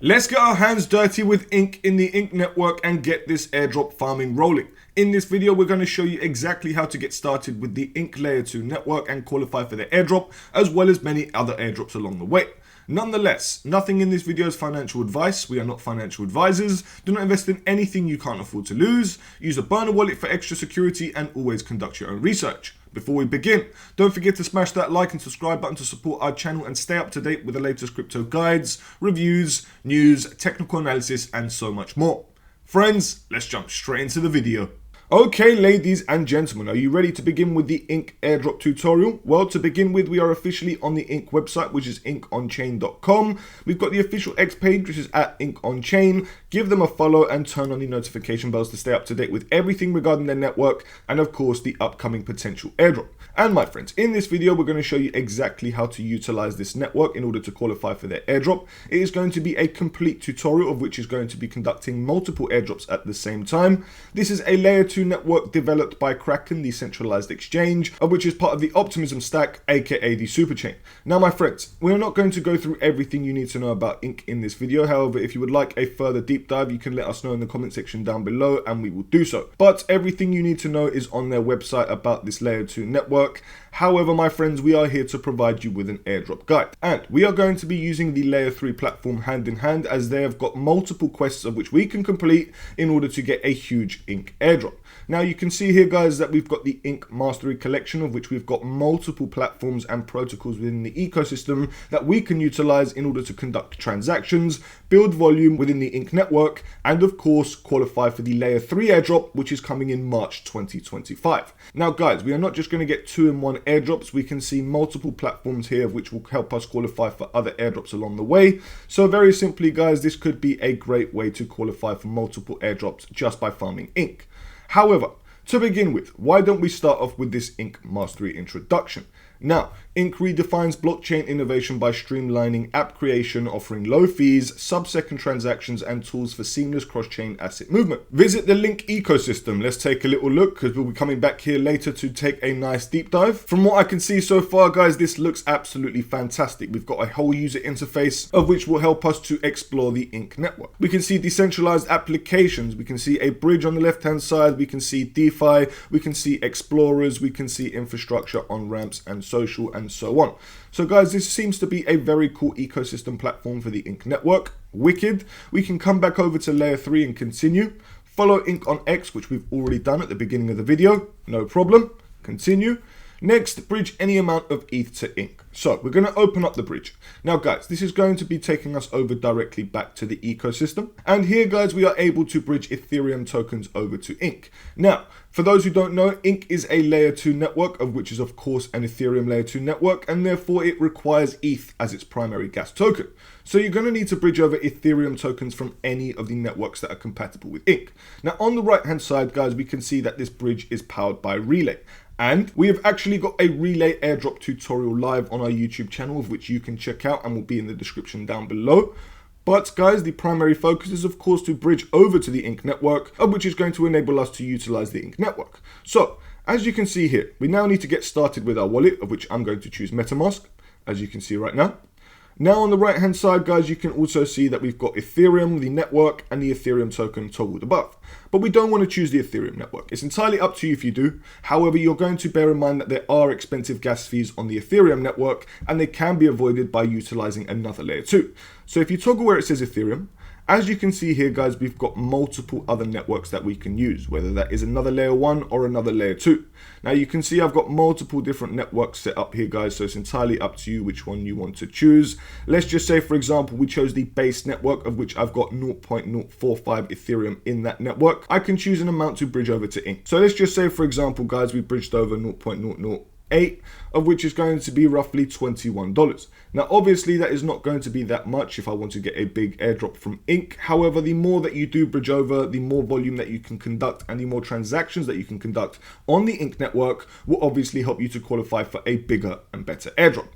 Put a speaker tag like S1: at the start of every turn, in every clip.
S1: Let's get our hands dirty with Ink in the Ink network and get this airdrop farming rolling. In this video, we're going to show you exactly how to get started with the Ink Layer 2 network and qualify for the airdrop, as well as many other airdrops along the way. Nonetheless, nothing in this video is financial advice. We are not financial advisors. Do not invest in anything you can't afford to lose. Use a burner wallet for extra security and always conduct your own research. Before we begin, don't forget to smash that like and subscribe button to support our channel and stay up to date with the latest crypto guides, reviews, news, technical analysis, and so much more. Friends, let's jump straight into the video. Okay, ladies and gentlemen, are you ready to begin with the Ink airdrop tutorial? Well, to begin with, we are officially on the Ink website, which is inkonchain.com. We've got the official X page, which is at inkonchain. Give them a follow and turn on the notification bells to stay up to date with everything regarding their network and, of course, the upcoming potential airdrop. And my friends, in this video, we're going to show you exactly how to utilize this network in order to qualify for their airdrop. It is going to be a complete tutorial of which is going to be conducting multiple airdrops at the same time. This is a layer 2 network developed by Kraken, the centralized exchange, of which is part of the Optimism stack, aka the Superchain. Now, my friends, we're not going to go through everything you need to know about Ink in this video. However, if you would like a further deep dive, you can let us know in the comment section down below and we will do so. But everything you need to know is on their website about this layer 2 network. However, my friends, we are here to provide you with an airdrop guide. And we are going to be using the layer 3 platform hand in hand, as they have got multiple quests of which we can complete in order to get a huge Ink airdrop. Now, you can see here, guys, that we've got the Ink Mastery collection, of which we've got multiple platforms and protocols within the ecosystem that we can utilize in order to conduct transactions, build volume within the Ink network, and of course, qualify for the layer 3 airdrop, which is coming in March 2025. Now, guys, we are not just going to get 2-in-1 airdrops. We can see multiple platforms here, which will help us qualify for other airdrops along the way. So very simply, guys, this could be a great way to qualify for multiple airdrops just by farming Ink. However, to begin with, why don't we start off with this Ink Mastery introduction? Now, Ink redefines blockchain innovation by streamlining app creation, offering low fees, sub-second transactions, and tools for seamless cross-chain asset movement. Visit the Link ecosystem. Let's take a little look, because we'll be coming back here later to take a nice deep dive. From what I can see so far, guys, this looks absolutely fantastic. We've got a whole user interface of which will help us to explore the Ink network. We can see decentralized applications. We can see a bridge on the left-hand side. We can see DeFi. We can see explorers. We can see infrastructure on ramps and social and so on. So guys, this seems to be a very cool ecosystem platform for the Ink network. Wicked. We can come back over to layer 3 and continue. Follow Ink on X, which we've already done at the beginning of the video. No problem. Continue. Next, bridge any amount of ETH to Ink. So we're going to open up the bridge. Now, guys, this is going to be taking us over directly back to the ecosystem. And here, guys, we are able to bridge Ethereum tokens over to Ink. Now, for those who don't know, Ink is a layer 2 network, of which is, of course, an Ethereum layer 2 network, and therefore it requires ETH as its primary gas token. So you're going to need to bridge over Ethereum tokens from any of the networks that are compatible with Ink. Now, on the right-hand side, guys, we can see that this bridge is powered by Relay. And we have actually got a Relay airdrop tutorial live on our YouTube channel, of which you can check out and will be in the description down below. But guys, the primary focus is, of course, to bridge over to the Ink network, of which is going to enable us to utilize the Ink network. So, as you can see here, we now need to get started with our wallet, of which I'm going to choose MetaMask, as you can see right now. Now on the right hand side, guys, you can also see that we've got Ethereum, the network, and the Ethereum token toggled above. But we don't want to choose the Ethereum network. It's entirely up to you if you do. However, you're going to bear in mind that there are expensive gas fees on the Ethereum network, and they can be avoided by utilizing another layer 2. So if you toggle where it says Ethereum, as you can see here, guys, we've got multiple other networks that we can use, whether that is another layer 1 or another layer 2. Now you can see I've got multiple different networks set up here, guys, so it's entirely up to you which one you want to choose. Let's just say, for example, we chose the base network, of which I've got 0.045 Ethereum in that network. I can choose an amount to bridge over to Ink. So let's just say, for example, guys, we bridged over 0.008, of which is going to be roughly $21. Now, obviously, that is not going to be that much if I want to get a big airdrop from Ink. However, the more that you do bridge over, the more volume that you can conduct and the more transactions that you can conduct on the Ink network will obviously help you to qualify for a bigger and better airdrop.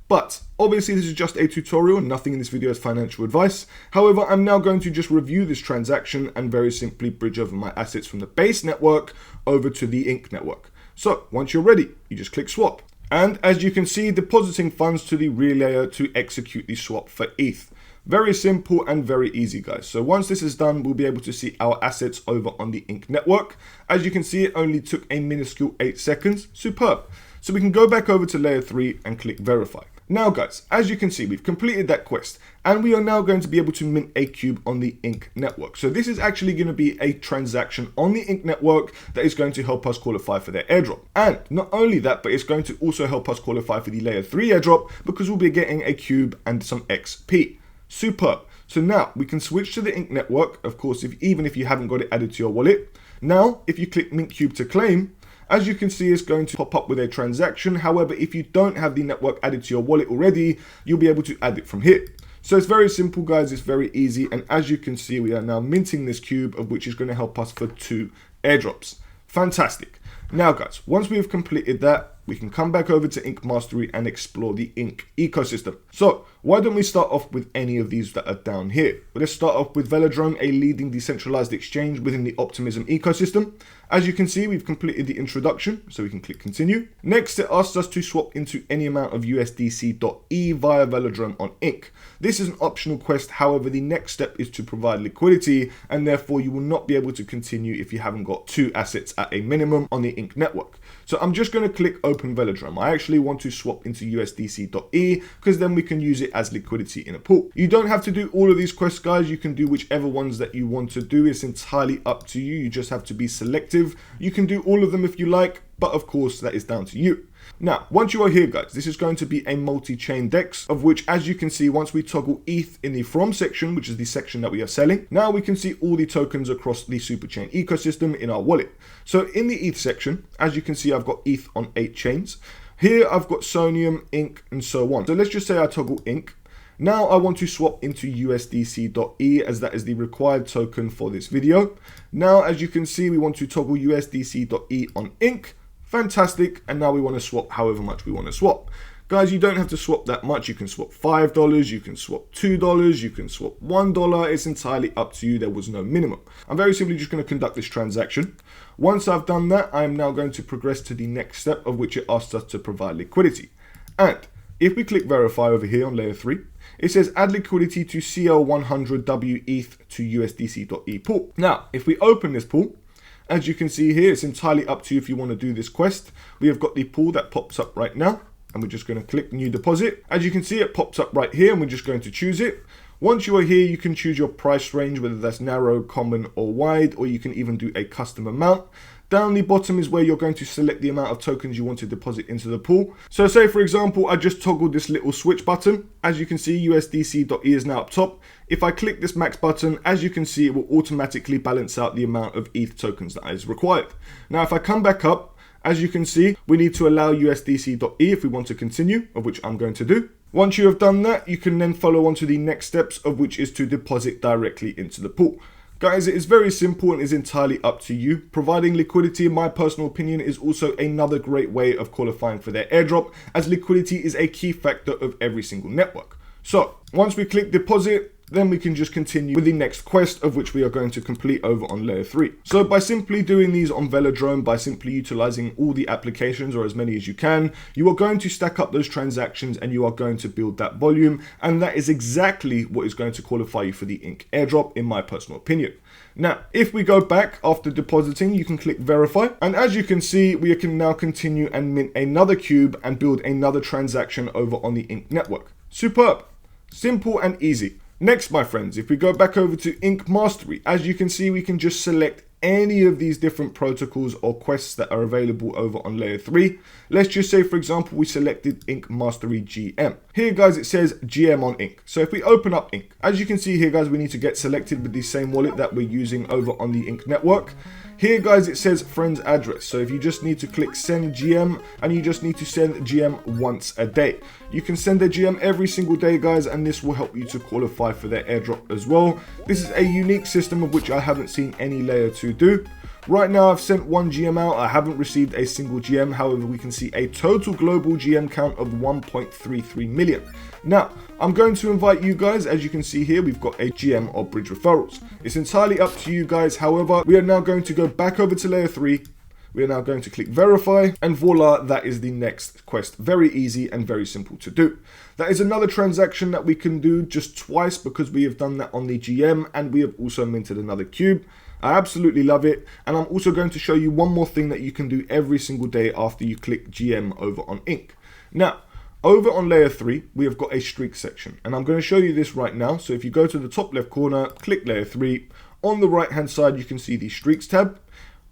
S1: But obviously this is just a tutorial, nothing in this video is financial advice. However, I'm now going to just review this transaction and very simply bridge over my assets from the base network over to the Ink network. So once you're ready, you just click swap. And as you can see, depositing funds to the relayer to execute the swap for ETH. Very simple and very easy, guys. So once this is done, we'll be able to see our assets over on the Ink network. As you can see, it only took a minuscule 8 seconds. Superb. So we can go back over to layer 3 and click verify. Now guys, as you can see, we've completed that quest and we are now going to be able to mint a cube on the Ink network. So this is actually going to be a transaction on the Ink network that is going to help us qualify for their airdrop. And not only that, but it's going to also help us qualify for the layer 3 airdrop because we'll be getting a cube and some XP. Superb. So now we can switch to the Ink network. Of course, even if you haven't got it added to your wallet. Now, if you click mint cube to claim, as you can see, it's going to pop up with a transaction. However, if you don't have the network added to your wallet already, you'll be able to add it from here. So it's very simple, guys. It's very easy. And as you can see, we are now minting this cube, of which is going to help us for 2 airdrops. Fantastic. Now, guys, once we've completed that, we can come back over to Ink Mastery and explore the Ink ecosystem. So why don't we start off with any of these that are down here? Well, let's start off with Velodrome, a leading decentralized exchange within the Optimism ecosystem. As you can see, we've completed the introduction, so we can click continue. Next, it asks us to swap into any amount of USDC.E via Velodrome on Ink. This is an optional quest. However, the next step is to provide liquidity, and therefore you will not be able to continue if you haven't got 2 assets at a minimum on the Ink network. So I'm just going to click open Velodrome. I actually want to swap into USDC.E because then we can use it as liquidity in a pool. You don't have to do all of these quests, guys. You can do whichever ones that you want to do. It's entirely up to you. You just have to be selective. You can do all of them if you like, but of course that is down to you. Now, once you are here, guys, this is going to be a multi-chain DEX, of which, as you can see, once we toggle ETH in the from section, which is the section that we are selling, now we can see all the tokens across the Superchain ecosystem in our wallet. So in the ETH section, as you can see, I've got ETH on 8 chains. Here I've got Sonium, Ink, and so on. So let's just say I toggle Ink. Now I want to swap into USDC.E as that is the required token for this video. Now, as you can see, we want to toggle USDC.E on Ink. Fantastic. And now we want to swap however much we want to swap. Guys, you don't have to swap that much. You can swap $5, you can swap $2, you can swap $1. It's entirely up to you. There was no minimum. I'm very simply just going to conduct this transaction. Once I've done that, I'm now going to progress to the next step, of which it asks us to provide liquidity. And if we click verify over here on layer 3, it says add liquidity to CL100W ETH to USDC.E pool. Now, if we open this pool, as you can see here, it's entirely up to you if you want to do this quest. We have got the pool that pops up right now, and we're just going to click new deposit. As you can see, it pops up right here, and we're just going to choose it. Once you are here, you can choose your price range, whether that's narrow, common, or wide, or you can even do a custom amount. Down the bottom is where you're going to select the amount of tokens you want to deposit into the pool. So say, for example, I just toggled this little switch button. As you can see, USDC.E is now up top. If I click this max button, as you can see, it will automatically balance out the amount of ETH tokens that is required. Now, if I come back up, as you can see, we need to allow USDC.E if we want to continue, of which I'm going to do. Once you have done that, you can then follow on to the next steps, of which is to deposit directly into the pool. Guys, it is very simple and is entirely up to you. Providing liquidity, in my personal opinion, is also another great way of qualifying for their airdrop, as liquidity is a key factor of every single network. So once we click deposit, then we can just continue with the next quest, of which we are going to complete over on layer 3. So by simply doing these on Velodrome, by simply utilizing all the applications, or as many as you can, you are going to stack up those transactions and you are going to build that volume. And that is exactly what is going to qualify you for the Ink airdrop, in my personal opinion. Now, if we go back after depositing, you can click verify. And as you can see, we can now continue and mint another cube and build another transaction over on the Ink network. Superb. Simple and easy. Next, my friends, if we go back over to Ink Mastery, as you can see, we can just select any of these different protocols or quests that are available over on layer 3. Let's just say, for example, we selected Ink Mastery GM. Here, guys, it says GM on Ink. So if we open up Ink, as you can see here, guys, we need to get selected with the same wallet that we're using over on the Ink network. Here, guys, it says friend's address. So if you just need to click send GM, and you just need to send GM once a day. You can send a GM every single day, guys, and this will help you to qualify for their airdrop as well. This is a unique system of which I haven't seen any layer 2 do. Right now, I've sent 1 GM out. I haven't received a single GM. However, we can see a total global GM count of 1.33 million. Now, I'm going to invite you guys. As you can see here, we've got a GM or bridge referrals. It's entirely up to you guys. However, we are now going to go back over to layer 3. We are now going to click verify, and voila, that is the next quest. Very easy and very simple to do. That is another transaction that we can do just twice because we have done that on the GM, and we have also minted another cube. I absolutely love it, and I'm also going to show you one more thing that you can do every single day after you click GM over on Ink. Now, over on layer 3, we have got a streak section, and I'm going to show you this right now. So if you go to the top left corner, click layer 3, on the right hand side you can see the streaks tab.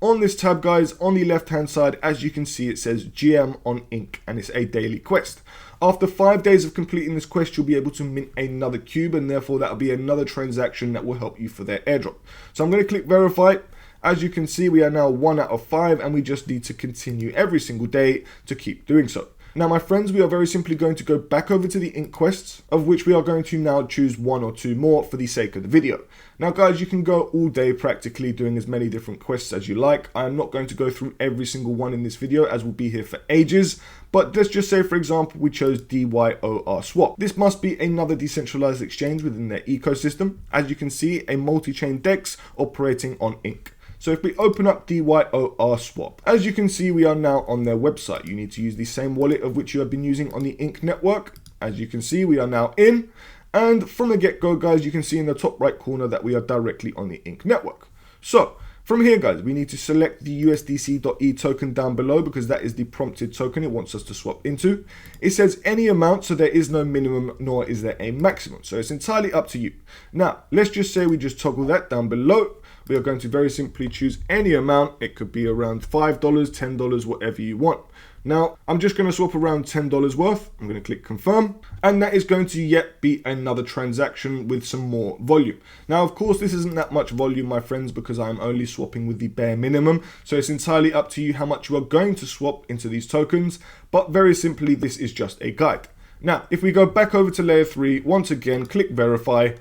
S1: On this tab, guys, on the left hand side, as you can see, it says GM on Ink, and it's a daily quest. After 5 days of completing this quest, you'll be able to mint another cube, and therefore that'll be another transaction that will help you for their airdrop. So I'm going to click verify. As you can see, we are now 1 out of 5, and we just need to continue every single day to keep doing so. Now, my friends, we are very simply going to go back over to the Ink quests, of which we are going to now choose 1 or 2 more for the sake of the video. Now, guys, you can go all day practically doing as many different quests as you like. I am not going to go through every single one in this video, as we'll be here for ages. But let's just say, for example, we chose DYOR swap. This must be another decentralized exchange within their ecosystem. As you can see, a multi-chain DEX operating on Ink. So if we open up DYOR swap, as you can see, we are now on their website. You need to use the same wallet of which you have been using on the Ink network. As you can see, we are now in. And from the get-go, guys, you can see in the top right corner that we are directly on the Ink network. So from here, guys, we need to select the USDC.E token down below because that is the prompted token it wants us to swap into. It says any amount, so there is no minimum nor is there a maximum. So it's entirely up to you. Now, let's just say we just toggle that down below. We are going to very simply choose any amount. It could be around $5, $10, whatever you want. Now, I'm just going to swap around $10 worth. I'm going to click confirm, and that is going to yet be another transaction with some more volume. Now, of course, this isn't that much volume, my friends, because I'm only swapping with the bare minimum. So it's entirely up to you how much you are going to swap into these tokens. But very simply, this is just a guide. Now, if we go back over to layer 3, once again, click verify.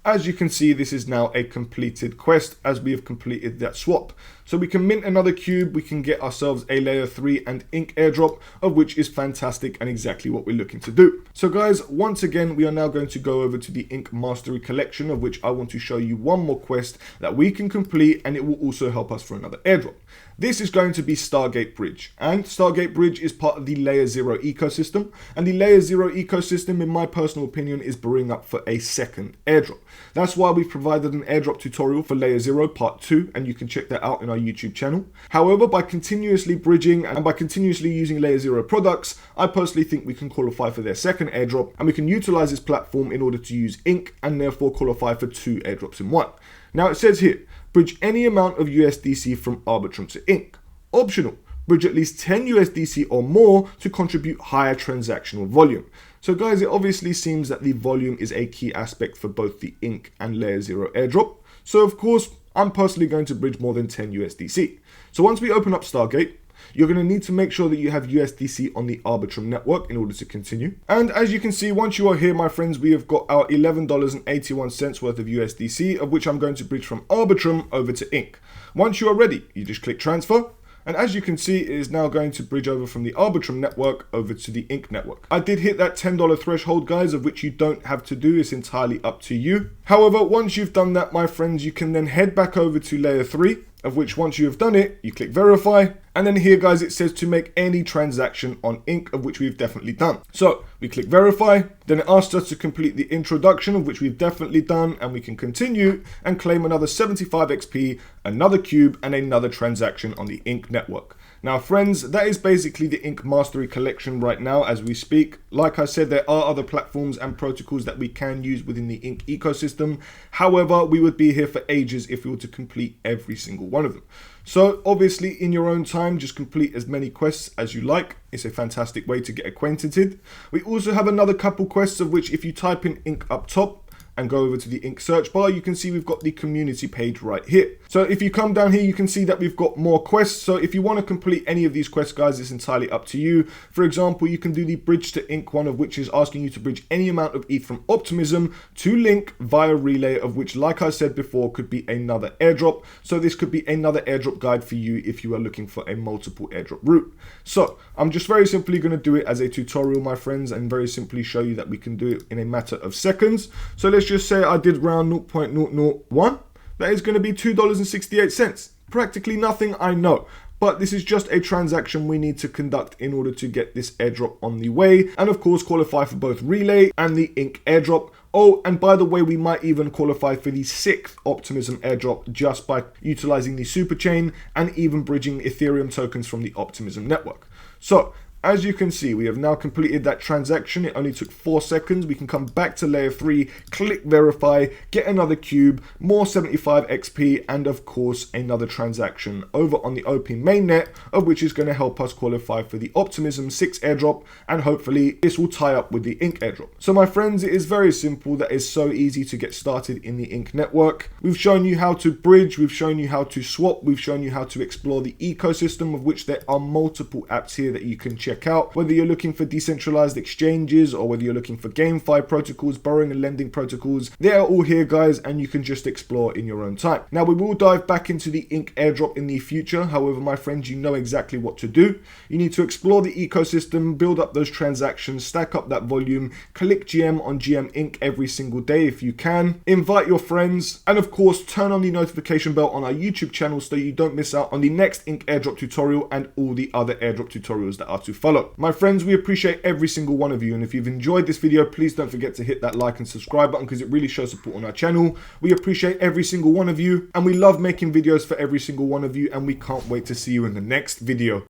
S1: As you can see, this is now a completed quest as we have completed that swap. So we can mint another cube, we can get ourselves a layer 3 and Ink airdrop, of which is fantastic and exactly what we're looking to do. So guys, once again, we are now going to go over to the Ink Mastery Collection, of which I want to show you one more quest that we can complete, and it will also help us for another airdrop. This is going to be Stargate Bridge, and Stargate Bridge is part of the Layer 0 ecosystem, and the Layer 0 ecosystem, in my personal opinion, is brewing up for a second airdrop. That's why we've provided an airdrop tutorial for Layer 0 Part 2, and you can check that out in our YouTube channel. However, by continuously bridging and by continuously using Layer 0 products, I personally think we can qualify for their second airdrop, and we can utilize this platform in order to use Ink and therefore qualify for 2 airdrops in one. Now it says here, bridge any amount of USDC from Arbitrum to Ink. Optional, bridge at least 10 USDC or more to contribute higher transactional volume. So guys, it obviously seems that the volume is a key aspect for both the Ink and Layer 0 airdrop. So of course, I'm personally going to bridge more than 10 USDC. So once we open up Stargate, you're going to need to make sure that you have USDC on the Arbitrum network in order to continue. And as you can see, once you are here, my friends, we have got our $11.81 worth of USDC, of which I'm going to bridge from Arbitrum over to Ink. Once you are ready, you just click transfer. And as you can see, it is now going to bridge over from the Arbitrum network over to the Ink network. I did hit that $10 threshold, guys, of which you don't have to do. It's entirely up to you. However, once you've done that, my friends, you can then head back over to layer 3, of which once you have done it, you click verify. And then here, guys, it says to make any transaction on Ink, of which we've definitely done. So we click verify, then it asks us to complete the introduction, of which we've definitely done, and we can continue and claim another 75 XP, another cube, and another transaction on the Ink network. Now, friends, that is basically the Ink Mastery Collection right now as we speak. Like I said, there are other platforms and protocols that we can use within the Ink ecosystem. However, we would be here for ages if we were to complete every single one of them. So obviously, in your own time, just complete as many quests as you like. It's a fantastic way to get acquainted. We also have another couple quests, of which if you type in Ink up top and go over to the Ink search bar, you can see we've got the community page right here. So if you come down here, you can see that we've got more quests. So if you want to complete any of these quests, guys, it's entirely up to you. For example, you can do the bridge to Ink one, of which is asking you to bridge any amount of ETH from Optimism to Link via Relay, of which, like I said before, could be another airdrop. So this could be another airdrop guide for you if you are looking for a multiple airdrop route. So I'm just very simply going to do it as a tutorial, my friends, and very simply show you that we can do it in a matter of seconds. So let's just say I did round 0.001. That is going to be $2.68. Practically nothing, I know. but this is just a transaction we need to conduct in order to get this airdrop on the way, and of course qualify for both Relay and the Ink airdrop. Oh, and by the way, we might even qualify for the 6th Optimism airdrop just by utilizing the Superchain and even bridging Ethereum tokens from the Optimism network. So, as you can see, we have now completed that transaction. It only took 4 seconds. We can come back to layer 3, click verify, get another cube, more 75 XP, and of course another transaction over on the OP mainnet, of which is going to help us qualify for the Optimism 6 airdrop, and hopefully this will tie up with the Ink airdrop. So my friends, it is very simple. That is so easy to get started in the Ink network. We've shown you how to bridge, we've shown you how to swap, we've shown you how to explore the ecosystem, of which there are multiple apps here that you can check out, whether you're looking for decentralized exchanges or whether you're looking for GameFi protocols, borrowing and lending protocols. They are all here, guys, and you can just explore in your own time. Now, we will dive back into the Ink airdrop in the future. However, my friends, you know exactly what to do. You need to explore the ecosystem, build up those transactions, stack up that volume, click GM on GM Ink every single day if you can, invite your friends, and of course, turn on the notification bell on our YouTube channel so you don't miss out on the next Ink airdrop tutorial and all the other airdrop tutorials that are to follow. My friends, we appreciate every single one of you, and if you've enjoyed this video, please don't forget to hit that like and subscribe button because it really shows support on our channel. We appreciate every single one of you, and we love making videos for every single one of you, and we can't wait to see you in the next video.